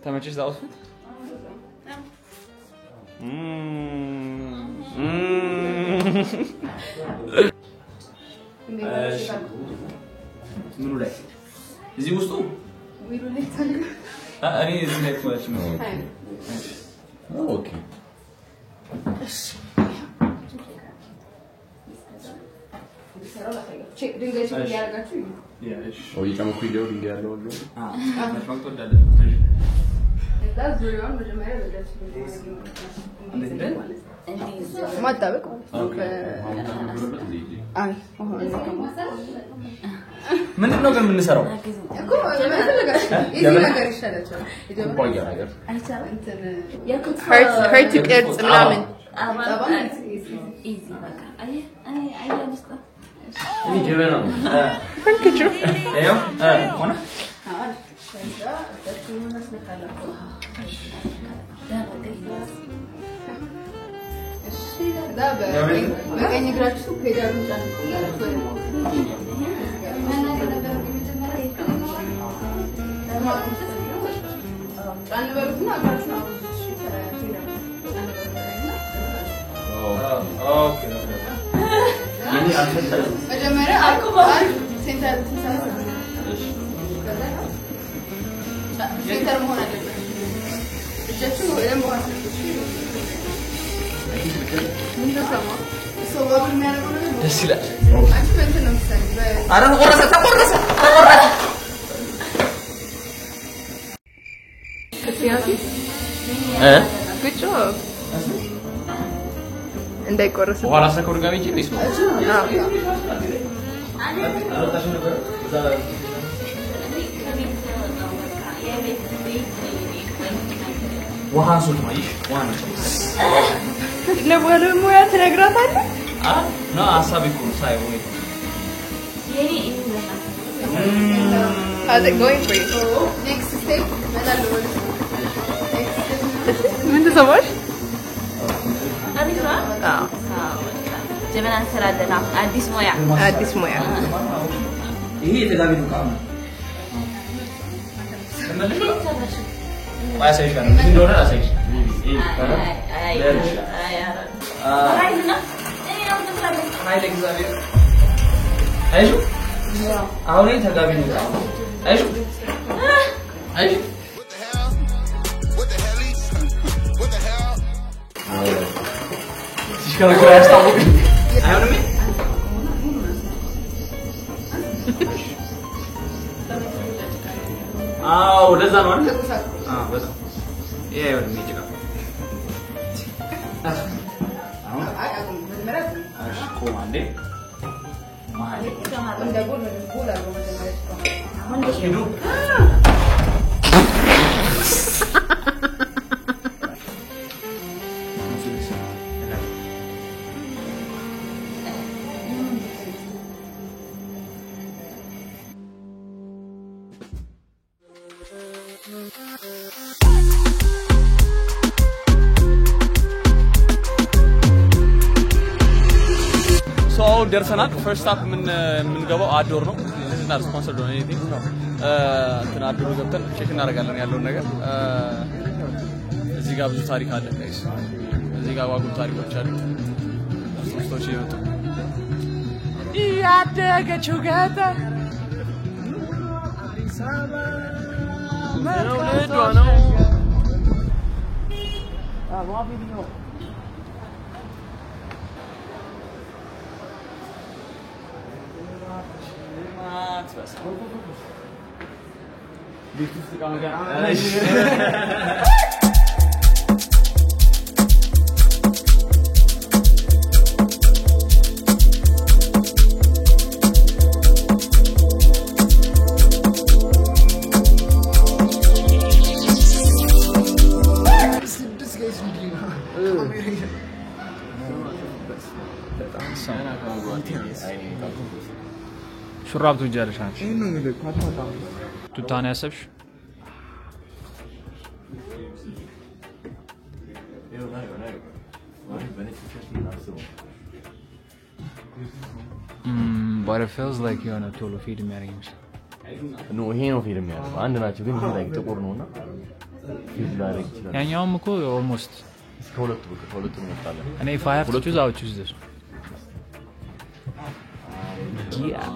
ተመችሽ ዛውስ ምኑ ላይ እዚህ ውስጡ ዊሩ ላይ ታንገ እኔ እዚህ ላይ ተዋች ነው ኦኬ እሺ ቼክ ድንጋይ ቼክ ያደርጋችሁ ያሽ ወይ ጨምኩ ይለው ድንጋይ ያለው ሁሉ መስማት ተወዳለ እዛ ዙሪያውን መጀመሪያ ወደዚህ እንዴ ማጣበቅ ኦኬ አይ ምንድነው ግን ምን ሰራው እኮ ለተለጋሽ እዚህ ነገር ይሻላል ቆያ ነገር አይቻልም እንትን ሀርት ቅርጽ ምናምን አባን ኢዚ በቃ አይ አልስጣ እኔ ጀበና ነው ታንክ ዩ ያው ሆነ ከዛ አጥተን መስነካላችሁ ዳ በቀኝ እግራችሁ ፔዳሉን ጫኑ ጫን በሉትና አጋችሁ ነው ኦኬ ይሄ አልፈጠረ መጀመሪያ አልኮባል ሴንተር እሺ ከዛ ሴንተር መሆን አለበት እጃችሁ ወይም ወራስ ምን ተሰማ ሰው የሚያደርገው ነገር ደስ ይላል አንቺ በእንትን ነው የምትሰሪው አረ ተቆረሰ good job እንዳይቆረስ ወራስ ሰከው ድጋሚ ጂሊስ ነው وهانسو تمايش وانا لبولو مويا تنغراتاله لا حسابي كون ساي وي يني how's it going for you next step مدلو من تصور አሪፍራ ጀበና እንሰራለና አዲስ ሙያ ይሄ የተጋቢ ነው ካም ما يسويش كان من دون لا يسويش راينا ايه لو تطلع هاي الاكزامير ايشو اهو انت تغابي نو ايشو ايشو شكرا كده استوعب ايوه نمي ወደዛ ነው አይደል በጣም ይሄ ወደ ሚጅጋ አሁን ኮማንዴ ማይ እንደጎል ጎል አድርጎ መጀመሪያ ደርሰናል ፈርስት አፕ ምን ገባው አዶር ነው እና ስፖንሰር ነው anything እንትና አዶር ገብተን ቼክ እናደርጋለን ያለውን ነገር እዚህ ጋር ብዙ ታሪክ አለ ጋይስ እዚህ ጋር ዋጉ ታሪኮች አሉ ስቶች ይወጡ ያደገችው ገጠ አዲስ አበባ ነው ቪዲዮ بس بيكتب كمان ሹራብ ትወጃለሽ አንቺ እኔ ነው የሚለው ኳታታ ቱታን ያሰብሽ But it feels like you're on a total feed marriage. No, he no feed me. And not you can like the corona. Feed direct. And you're almost. And if I have to choose, I would choose this one. Yeah.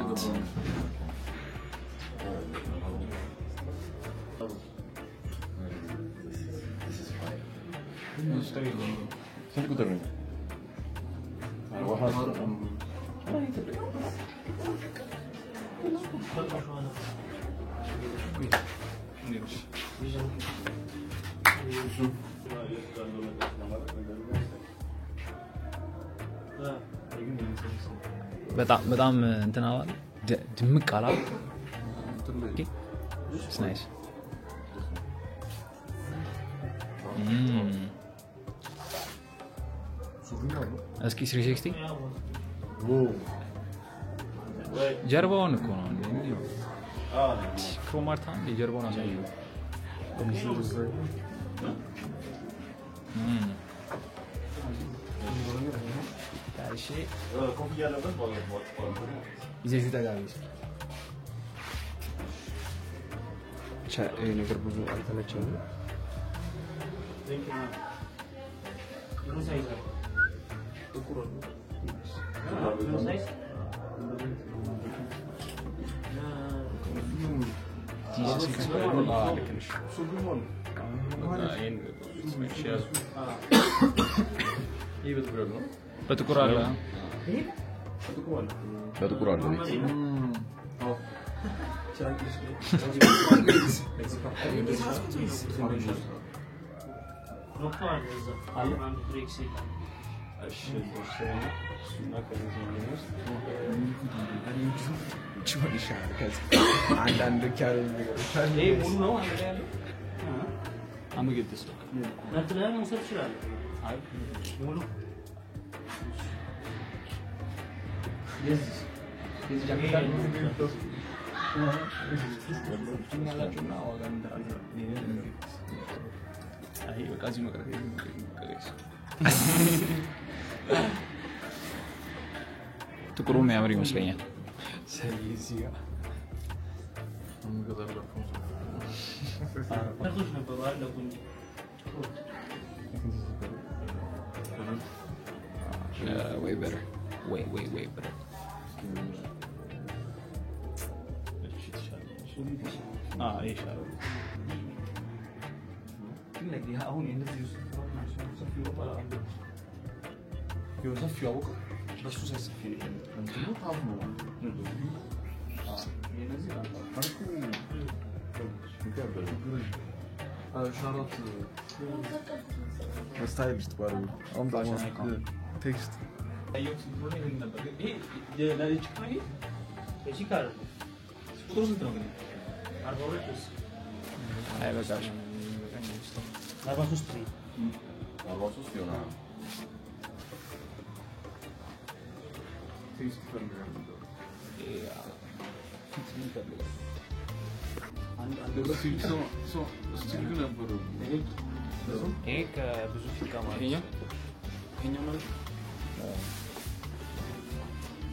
በጣም እንትና ድምቅ አላ It's nice. እስኪ 360 ጀርባውን እኮ ነው እንዴ ክሮማርታን ጀርባውን አሳየው ታሺ ኮፍያ ለበት ይዘሽ ተጋቢስ ነገር ብዙ አልተመቸኝም በጥቁር አለ I'm gonna get this one. That's the one set shira. Yes. This jacket. ጥቁሩ የሚያምር ይመስለኛል ሰይዚያ ታቶች ነበሩ አለቁኝ way better way better ይሻላል ግን አሁን እንደዚህ ሰፊው ባላ ሰፊው አወቅ በሱ ሰፊ ነው ታው ነው የነዚህ አልኩ ሻሮት ስታይሊስት ባሩ አሁን ደግሞ ቴክስት አየሁት ብሎ ነው ነበር ይሄ የላይች ካይ እሺ ካር ቁጥሩ ስንት ነው ግን 42 አይ በቃሽ 43 ይሆናል ቴክስት ፈልጋለሁ ይሄ ከብዙ ፊት ጋር ማለት ነው ይሄኛው ማለት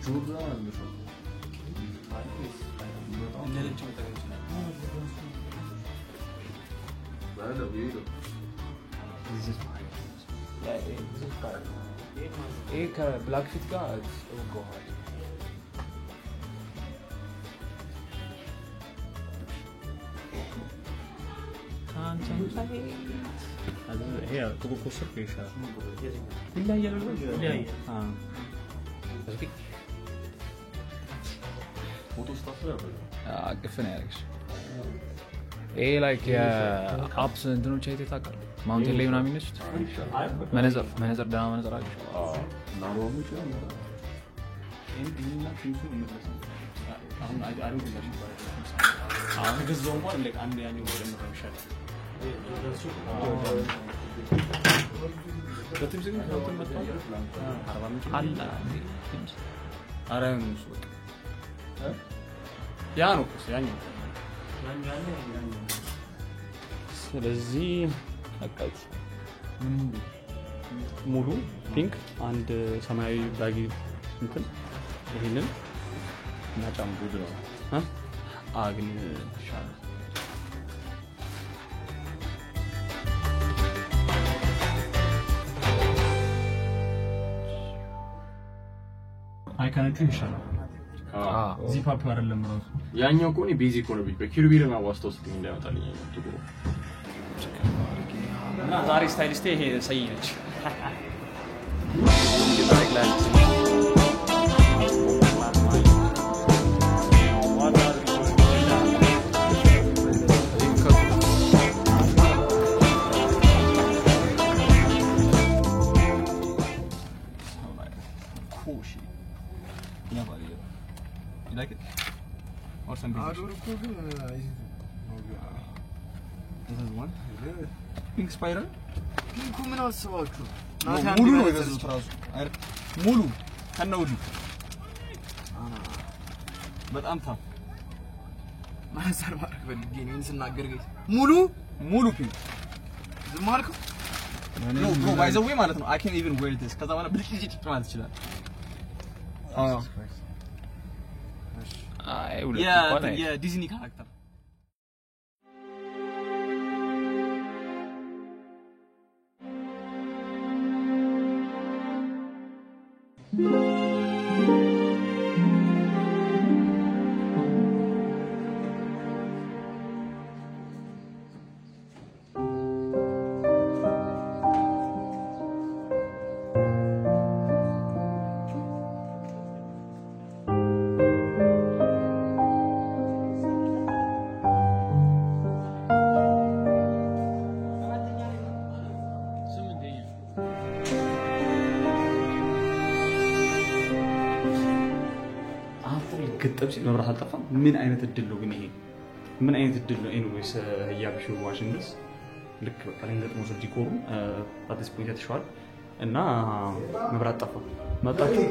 ጆርዳን አለሽው አይስ እንደለች መጠቀም ይችላል ባለ ቪዲዮ this is fine ይሄ ከብላክ ፊት ጋር ጎሃል هي تبغى كوسر كيشا لا يلا ፎቶ ስታስረው አቅፈን ያለሽ ይሄ ላይክ አፕስ እንትኖች አይተህ ታውቃለህ ማውንቴን ላይ ምናምን ነች መነጽር ደህና መነጽር አለሽ ናሮም ይችላል እንዲና ትንሹ እንመለስ አሁን አሪፍ ነው አሁን ገዝተው እንኳን like አንድ ያኛው ወደ ነው ይሻላል በትምስ ግን ፎቶን መጣው 40 አላ አራም ነው ያ ነው ያኛው ስለዚህ አቃቂ ሙሉ ፒንክ አንድ ሰማያዊ ባጊ እንትን ይሄንን እና ጫማ ጉድ ነው ግን ሻል አይካነቱ ይሻላል ዚፕ አፕ አይደለም ነው ያኛው እኮ ነው ቤዚክ ነው በኪሩቢልና ዋስታው ስትኝ እንዳይወጣልኝ ጥሩ እና ዛሬ ስታይሊስቴ ይሄ ሰይ ነች You like it? Or something? This is one. Pink spiral? ፒንኩ ምን አስባችሁ ሙሉ ነው የገዙት ራሱ ሙሉ ከነውዱ በጣም ታፍ ማሰር ማድረግ ፈልጌ ነው እንስናገር ገይ ሙሉ ፒንክ ዝም አልከው no bro by the way ማለት ነው I can't even wear this ከዛ በኋላ ብልጭ ማለት ይችላል የዲዝኒ ካራክተር ግጥም ሲል መብራት አልጠፋም ምን አይነት እድል ነው ግን ይሄ ምን አይነት እድል ነው ኤኒዌይስ ያብሹ ዋሽንግተንስ ልክ በቃ ለንገጥሞ ዲኮሩ አዲስ ፖይንት ተሽዋል እና መብራት ጠፋ መጣችሁ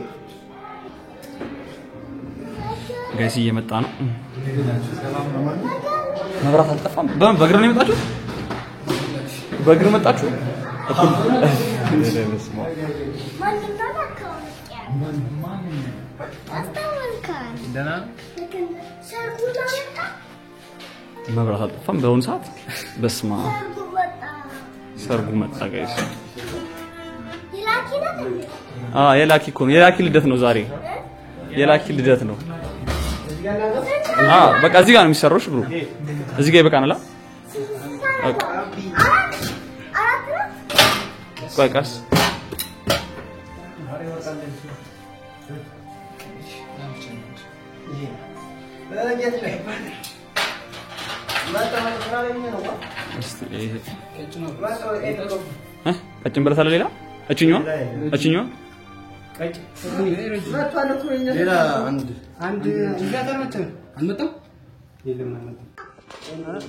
ጋይስ እየመጣ ነው መብራት አልጠፋም በእግር ነው የመጣችሁ በእግር መጣችሁ ደና መብራት አልጠፋም በአሁኑ ሰዓት በስማ ሰርጉ መጣ ጋይስ የላኪ እኮ ነው የላኪ ልደት ነው ዛሬ የላኪ ልደት ነው በቃ እዚህ ጋር ነው የሚሰራው ብሩ እዚህ ጋር ይበቃናል ቆይቃስ ቀጭን ብለታለ ሌላ እቺኛው ሌላ አንድ አንመጣም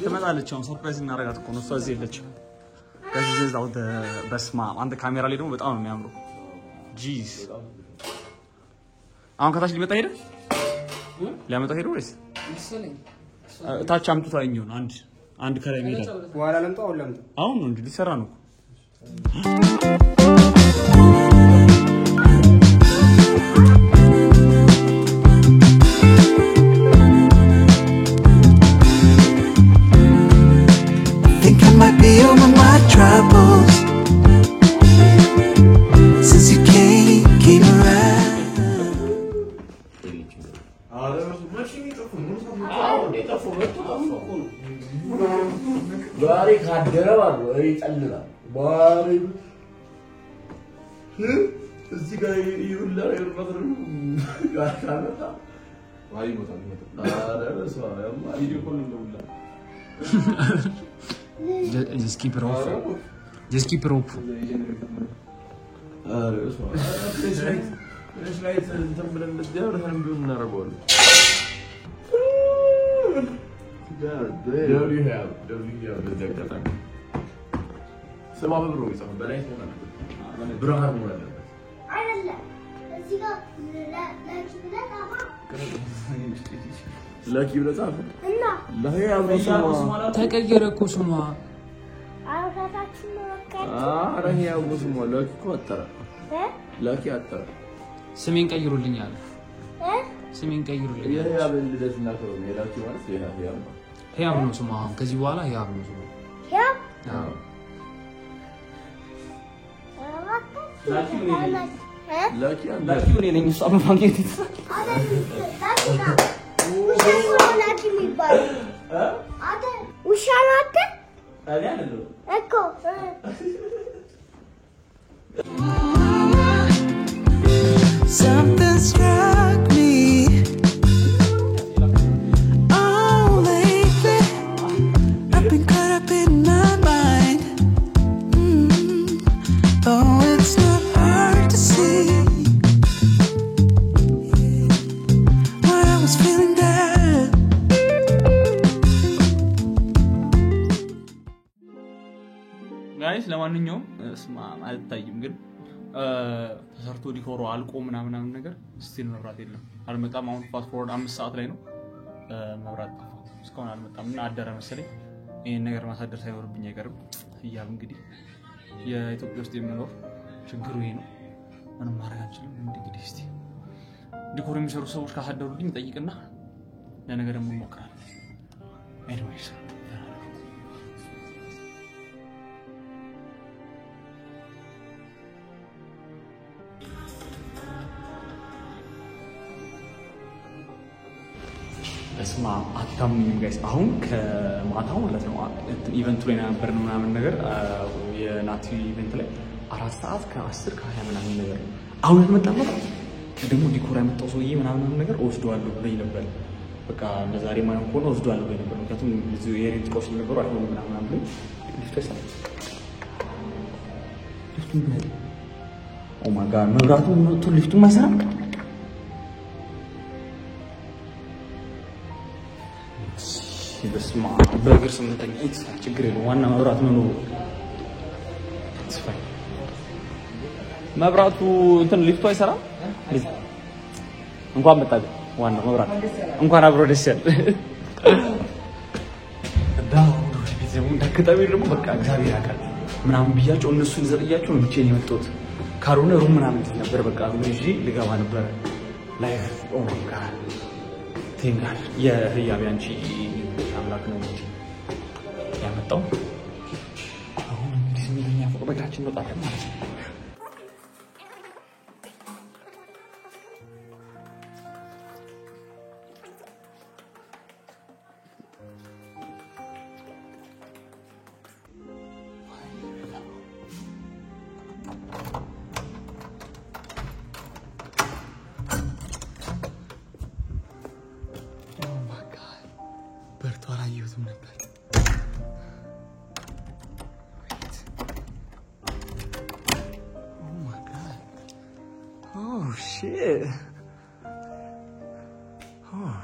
ትመጣለች አሁን ሰርፕራይዝ እናደርጋት እኮ ነው እሷ እዚህ የለችም ከዚህ እዛው በስማ አንተ ካሜራ ላይ ደግሞ በጣም ነው የሚያምረው ጂስ አሁን ከታች ሊመጣ ሄደ ወይስ ታች አምጥቶ አይኛው አንድ ከላይ ሜዳ በኋላ ለምጣው አሁን ነው እንዴ ሊሰራ ነው Think I might be over my troubles since you can't keep around. Bari kadera var bu, öyle çaldılar. Bari. እዚህ ጋር ይውላል ይወርማደሩ ጋርካለታ ዋይ ሞታል አረ ለሰው ያማ ቪዲዮ ኮል እንደውላ just keep it off አረ ለሰው እሺ ላይ እንትን ብለን እንደዚህ አብረን ቢሆን እናደርገዋለን do you have the jacket ሰማው ብሩ ይጻፍ በላይ ሆነ ብርሃን ነው ያለው አይደለም እዚህ ጋር ላኪ ብለህ ጻፍ እና ለሄ አብሮ ተቀየረ እኮ ስሟ አውራታችን ኧረ ይሄ አቡስ ሞላክ ቆጠረ ላኪ አጠረ ስሜን ቀይሩልኝ አለ ስሜን ቀይሩልኝ ይሄ ያበል ልደትና ነው ላኪ ማለት ይሄ ያው ነው ስሙ አሁን ከዚህ በኋላ ያው ነው ስሙ ያው ላኪ እኔ ነኝ እሷ በማግኘት ላኪ የሚባል ውሻ ነው አንተ ታዲያ አይደለም እኮ Something struck me. Oh, lately I've been caught up in my mind. Oh, it's not hard to see why I was feeling that. Guys, ለማንኛውም ስማ አልታይም ግን ተሰርቶ ዲኮሩ አልቆ ምናምን ነገር ስቲል መብራት የለም አልመጣም አሁን ፋስት ፎርወርድ 5 ሰዓት ላይ ነው መብራት ጠፋ እስካሁን አልመጣም እና አደረ መሰለኝ ይሄን ነገር ማሳደር ሳይወርብኝ አይቀርም ህያብ እንግዲህ የኢትዮጵያ ውስጥ የሚኖር ችግሩ ይሄ ነው ምንም ማድረግ አንችልም እንግዲህ እስቲ ዲኮር የሚሰሩ ሰዎች ካሳደሩልኝ ጠይቅና ለነገር ደግሞ እንሞክራለን anyways እስማ አታምኑም ጋይስ አሁን ከማታው ማለት ነው ኢቨንቱ ላይ ነበርና ምናምን ነገር የናቲ ኢቨንት ላይ 4 ሰዓት ከ10 ከ20 ምናምን ነገር አሁን መጣም ደግሞ ዲኮር ያመጣው ሰውዬ ምናምን ነገር ወስደዋለሁ ብለኝ ነበር በቃ ለዛሬ ማን ሆኖ ወስደዋለሁ ብለኝ ነበር ምክንያቱም ብዙ የሬንት ቆስ ነበር አይሆንም ምናምን ብለኝ ልፍተሳል ኦ ማይ ጋድ መብራቱ ነው ሊፍቱ ማይሰራ በስማ በእግር ስምንተኛ ችግር የለውም ዋና መብራት ነው ስፋይ መብራቱ እንትን ሊፍቱ አይሰራም እንኳን መጣ ዋና መብራት እንኳን አብሮ ደስ ያለ ዳው ቢዘሙ እንደከታቢ ደግሞ በቃ እግዚአብሔር ያውቃል ምናምን ብያቸው እነሱን ዘጥያቸው ነው ብቻዬን የመጣሁት ካሮነ ሩም ምናምን ነበር በቃ ልጅ ልገባ ነበር ላይፍ ኦ ማይ ጋድ ቴንጋር የህያብ ያንቺ አምላክ ነው እንጂ ያመጣው አሁን እንግዲህ ምንኛ ፈቅበታችን ነው ጣጣ ማለት ነው Oh shit. Oh.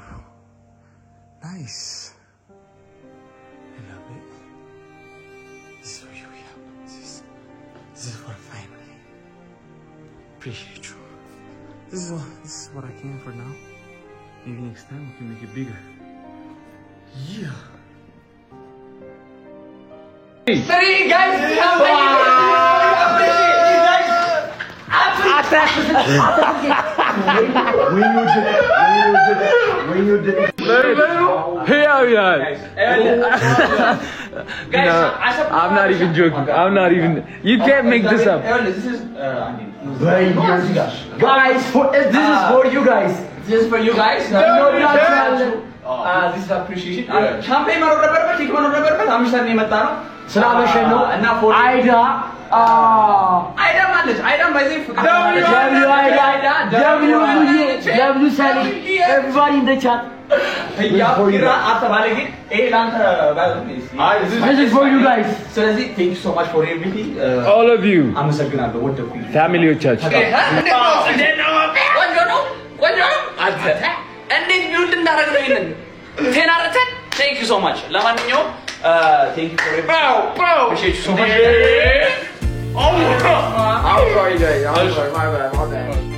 Nice. I love it. This is for you, yeah. This is for family. Appreciate you. This is what I can for now. Maybe next time we can make it bigger. Yeah. Three guys, come on! When you did hey, guys, I'm not even joking. I'm not even. You can't make this up. This is guys. This is for you guys. This is for you guys. This is appreciation. Champagne maro rubber, chicken maro rubber. I'm just saying that. Slavation no. Enough for Aida. Aida manage. Aida by the W Sally. Everybody in the chat. Yeah, Kira, after Maliki, this is for you guys. So thank you so much for everything. All of you. I'm a second of what the family of church. And this building that thank you so much. Lamanyo, thank you for everything. Bro. Appreciate you so much. I'm sorry, guys. I'm sorry. My bad.